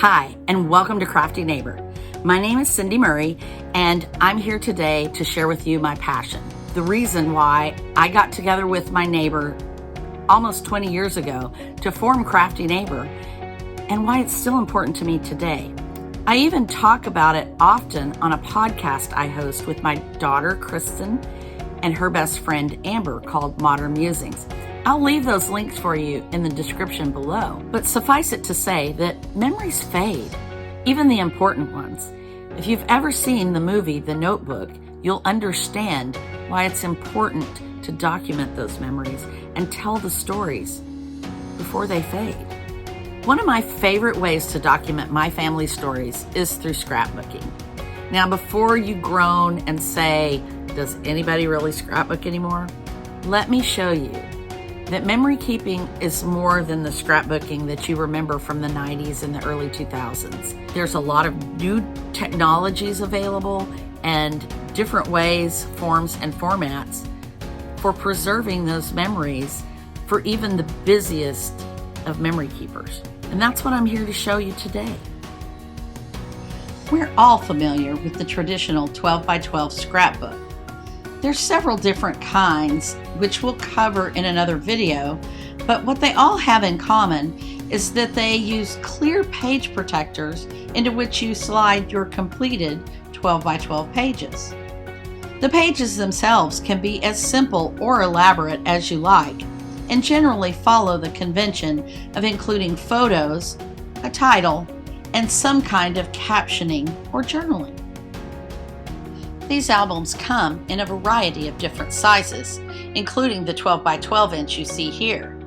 Hi, and welcome to Crafty Neighbor. My name is Cindy Murray, and I'm here today to share with you my passion. The reason why I got together with my neighbor almost 20 years ago to form Crafty Neighbor, and why it's still important to me today. I even talk about it often on a podcast I host with my daughter, Kristen, and her best friend, Amber, called Modern Musings. I'll leave those links for you in the description below, but suffice it to say that memories fade, even the important ones. If you've ever seen the movie The Notebook, you'll understand why it's important to document those memories and tell the stories before they fade. One of my favorite ways to document my family stories is through scrapbooking. Now, before you groan and say, does anybody really scrapbook anymore? Let me show you that memory keeping is more than the scrapbooking that you remember from the 90s and the early 2000s. There's a lot of new technologies available and different ways, forms, and formats for preserving those memories for even the busiest of memory keepers. And that's what I'm here to show you today. We're all familiar with the traditional 12 by 12 scrapbook. There's several different kinds, which we'll cover in another video, but what they all have in common is that they use clear page protectors into which you slide your completed 12 by 12 pages. The pages themselves can be as simple or elaborate as you like, and generally follow the convention of including photos, a title, and some kind of captioning or journaling. These albums come in a variety of different sizes, including the 12 by 12 inch you see here.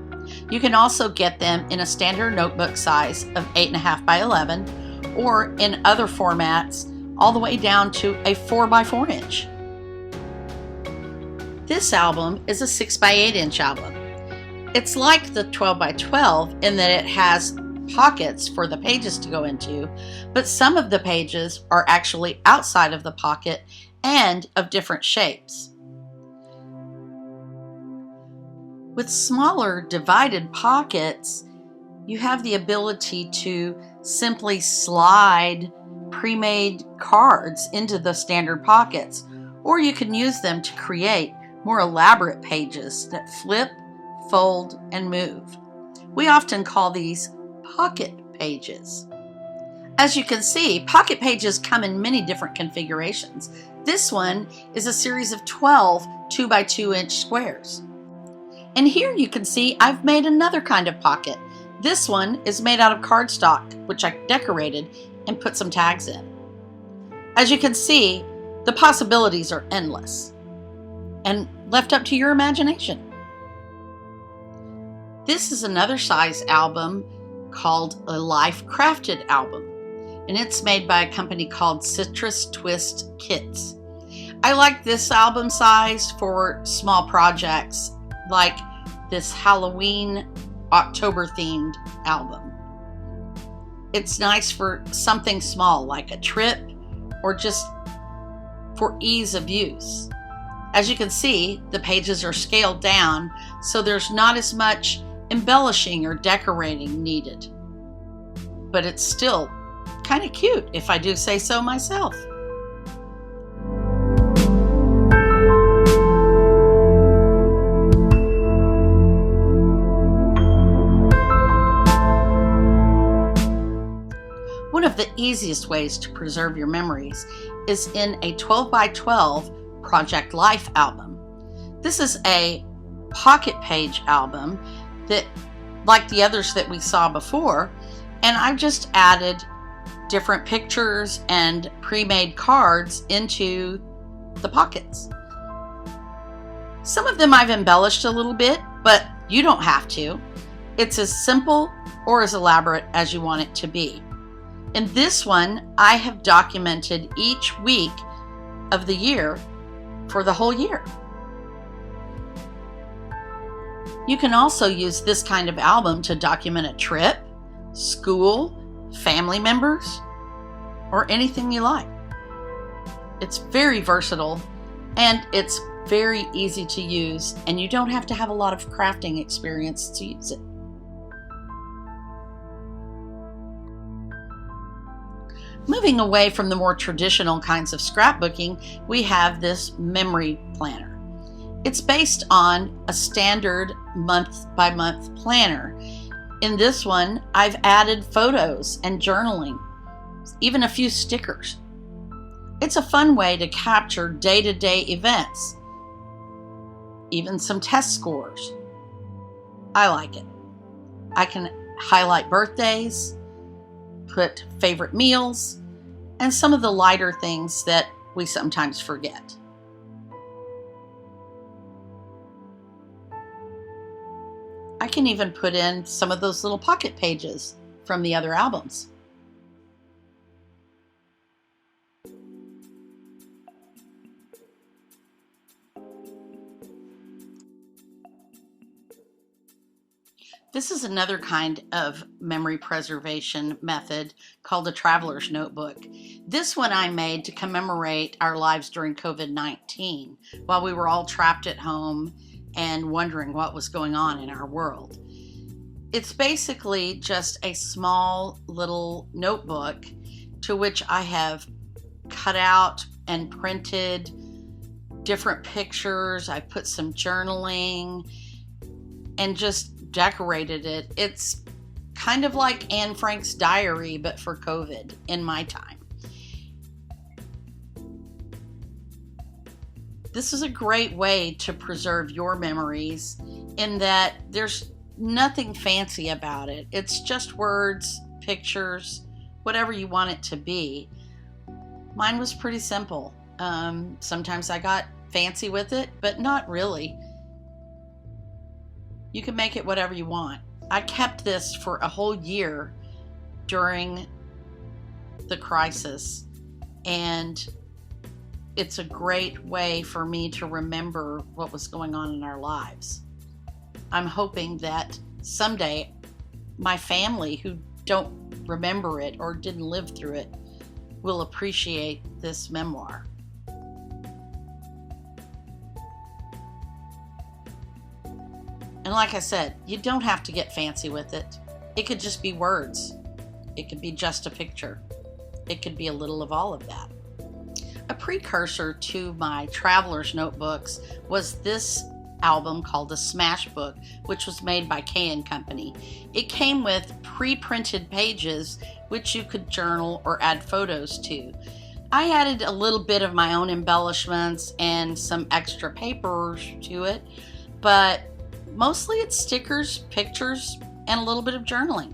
You can also get them in a standard notebook size of 8.5 by 11, or in other formats all the way down to a 4 by 4 inch. This album is a 6 by 8 inch album. It's like the 12 by 12 in that it has pockets for the pages to go into, but some of the pages are actually outside of the pocket and of different shapes. With smaller divided pockets, you have the ability to simply slide pre-made cards into the standard pockets, or you can use them to create more elaborate pages that flip, fold, and move. We often call these pocket pages. As you can see, pocket pages come in many different configurations. This one is a series of 12 2 by 2 inch squares. And here you can see I've made another kind of pocket. This one is made out of cardstock, which I decorated and put some tags in. As you can see, the possibilities are endless and left up to your imagination. This is another size album called a Life Crafted album, and it's made by a company called Citrus Twist Kits. I like this album size for small projects like this Halloween October themed album. It's nice for something small like a trip or just for ease of use. As you can see, the pages are scaled down, so there's not as much embellishing or decorating needed. But it's still kind of cute, if I do say so myself. One of the easiest ways to preserve your memories is in a 12 by 12 Project Life album. This is a pocket page album that, like the others that we saw before, and I've just added different pictures and pre-made cards into the pockets. Some of them I've embellished a little bit, but you don't have to. It's as simple or as elaborate as you want it to be. In this one, I have documented each week of the year for the whole year. You can also use this kind of album to document a trip, school, family members, or anything you like. It's very versatile and it's very easy to use, and you don't have to have a lot of crafting experience to use it. Moving away from the more traditional kinds of scrapbooking, we have this memory planner. It's based on a standard month-by-month planner. In this one, I've added photos and journaling, even a few stickers. It's a fun way to capture day-to-day events, even some test scores. I like it. I can highlight birthdays, put favorite meals, and some of the lighter things that we sometimes forget. I can even put in some of those little pocket pages from the other albums. This is another kind of memory preservation method called a traveler's notebook. This one I made to commemorate our lives during COVID-19 while we were all trapped at home and wondering what was going on in our world. It's basically just a small little notebook to which I have cut out and printed different pictures. I put some journaling and just decorated it. It's kind of like Anne Frank's diary, but for COVID in my time. This is a great way to preserve your memories in that there's nothing fancy about it. It's just words, pictures, whatever you want it to be. Mine was pretty simple. Sometimes I got fancy with it, but not really. You can make it whatever you want. I kept this for a whole year during the crisis, and it's a great way for me to remember what was going on in our lives. I'm hoping that someday my family who don't remember it or didn't live through it will appreciate this memoir. And like I said, you don't have to get fancy with it. It could just be words. It could be just a picture. It could be a little of all of that. A precursor to my traveler's notebooks was this album called the Smash Book, which was made by K & Company. It came with pre-printed pages which you could journal or add photos to. I added a little bit of my own embellishments and some extra paper to it, but mostly it's stickers, pictures, and a little bit of journaling.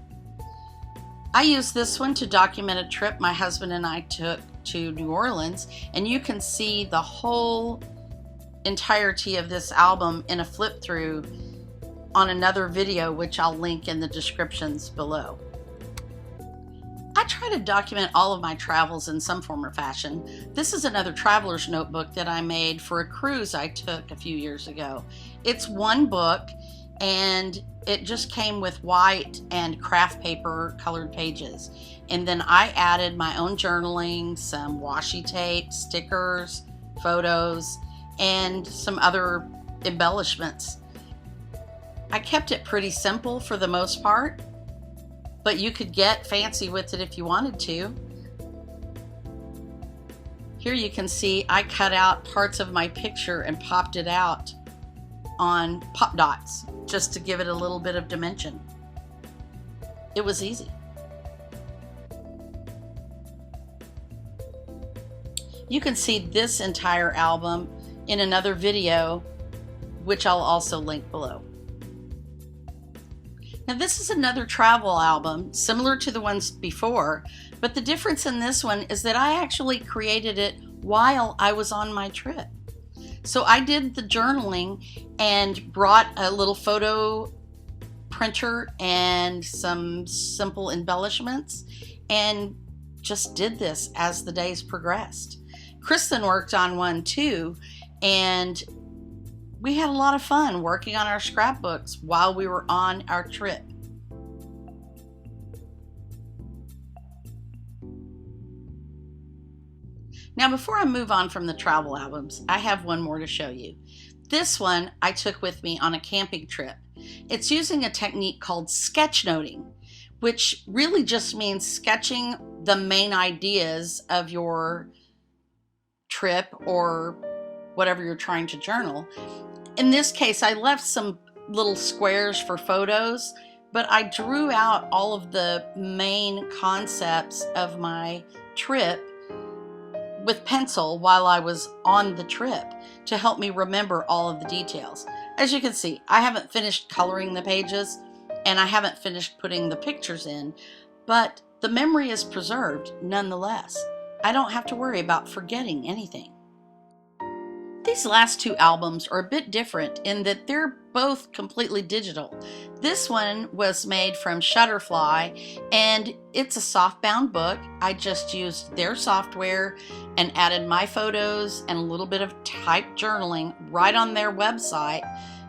I used this one to document a trip my husband and I took to New Orleans, and you can see the whole entirety of this album in a flip through on another video, which I'll link in the descriptions below. I try to document all of my travels in some form or fashion. This is another traveler's notebook that I made for a cruise I took a few years ago. It's one book, and it just came with white and craft paper colored pages. And then I added my own journaling, some washi tape, stickers, photos, and some other embellishments. I kept it pretty simple for the most part, but you could get fancy with it if you wanted to. Here you can see I cut out parts of my picture and popped it out on pop dots just to give it a little bit of dimension. It was easy. You can see this entire album in another video, which I'll also link below. Now this is another travel album similar to the ones before, but the difference in this one is that I actually created it while I was on my trip. So I did the journaling and brought a little photo printer and some simple embellishments and just did this as the days progressed. Kristen worked on one too, and we had a lot of fun working on our scrapbooks while we were on our trip. Now, before I move on from the travel albums, I have one more to show you. This one I took with me on a camping trip. It's using a technique called sketchnoting, which really just means sketching the main ideas of your trip or whatever you're trying to journal. In this case, I left some little squares for photos, but I drew out all of the main concepts of my trip with pencil while I was on the trip to help me remember all of the details. As you can see, I haven't finished coloring the pages and I haven't finished putting the pictures in, but the memory is preserved nonetheless. I don't have to worry about forgetting anything. These last two albums are a bit different in that they're both completely digital. This one was made from Shutterfly and it's a softbound book. I just used their software and added my photos and a little bit of typed journaling right on their website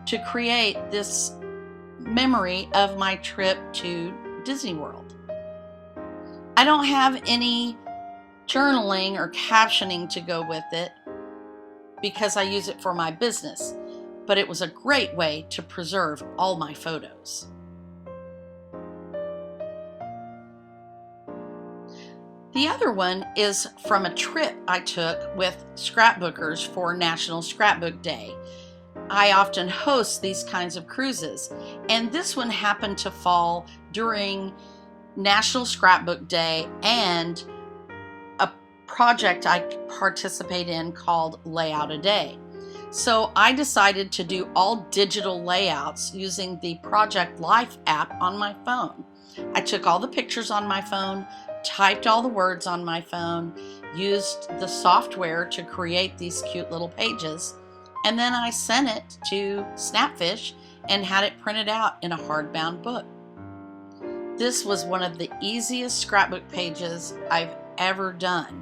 to create this memory of my trip to Disney World. I don't have any journaling or captioning to go with it because I use it for my business, but it was a great way to preserve all my photos. The other one is from a trip I took with scrapbookers for National Scrapbook Day. I often host these kinds of cruises, and this one happened to fall during National Scrapbook Day and a project I participate in called Layout a Day. So I decided to do all digital layouts using the Project Life app on my phone. I took all the pictures on my phone, typed all the words on my phone, used the software to create these cute little pages, and then I sent it to Snapfish and had it printed out in a hardbound book. This was one of the easiest scrapbook pages I've ever done.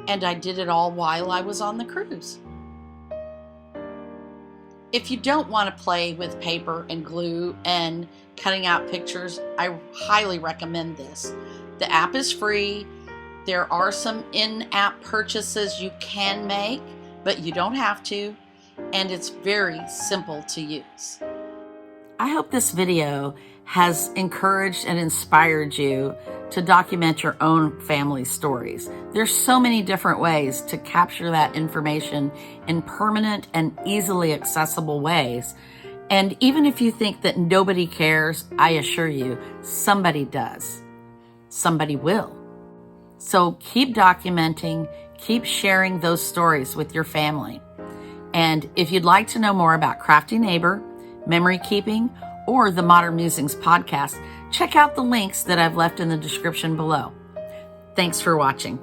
And I did it all while I was on the cruise. If you don't want to play with paper and glue and cutting out pictures, I highly recommend this. The app is free. There are some in-app purchases you can make, but you don't have to, and it's very simple to use. I hope this video has encouraged and inspired you to document your own family stories. There's so many different ways to capture that information in permanent and easily accessible ways. And even if you think that nobody cares, I assure you, somebody does. Somebody will. So keep documenting, keep sharing those stories with your family. And if you'd like to know more about Crafty Neighbor, memory keeping, or the Modern Musings podcast, check out the links that I've left in the description below. Thanks for watching.